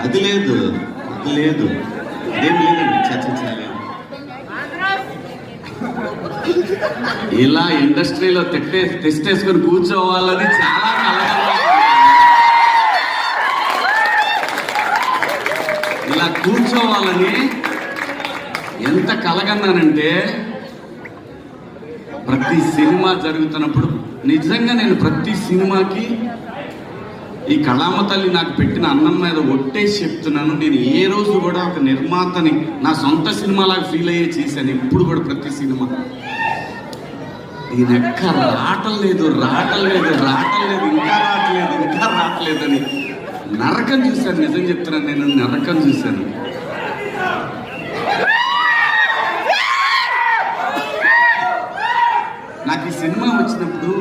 అది లేదు, అది లేదు, అదేం లేదండి. చచ్చలేదు. ఇలా ఇండస్ట్రీలో తెస్టేసుకొని కూర్చోవాలని చాలా కలగా, ఇలా కూర్చోవాలని ఎంత కలగన్నానంటే, ప్రతి సినిమా జరుగుతున్నప్పుడు నిజంగా నేను ప్రతి సినిమాకి ఈ కళామ తల్లి నాకు పెట్టిన అన్నం మీద ఒట్టేసి చెప్తున్నాను, నేను ఏ రోజు కూడా ఒక నిర్మాతని నా సొంత సినిమాలాగా ఫీల్ అయ్యే చేశాను. ఇప్పుడు కూడా ప్రతి సినిమా నేను ఎక్క రావట్లేదు, ఇంకా రావట్లేదని నరకం చూశాను. నిజం చెప్తున్నాను, నేను నరకం చూశాను. నాకు ఈ సినిమా వచ్చినప్పుడు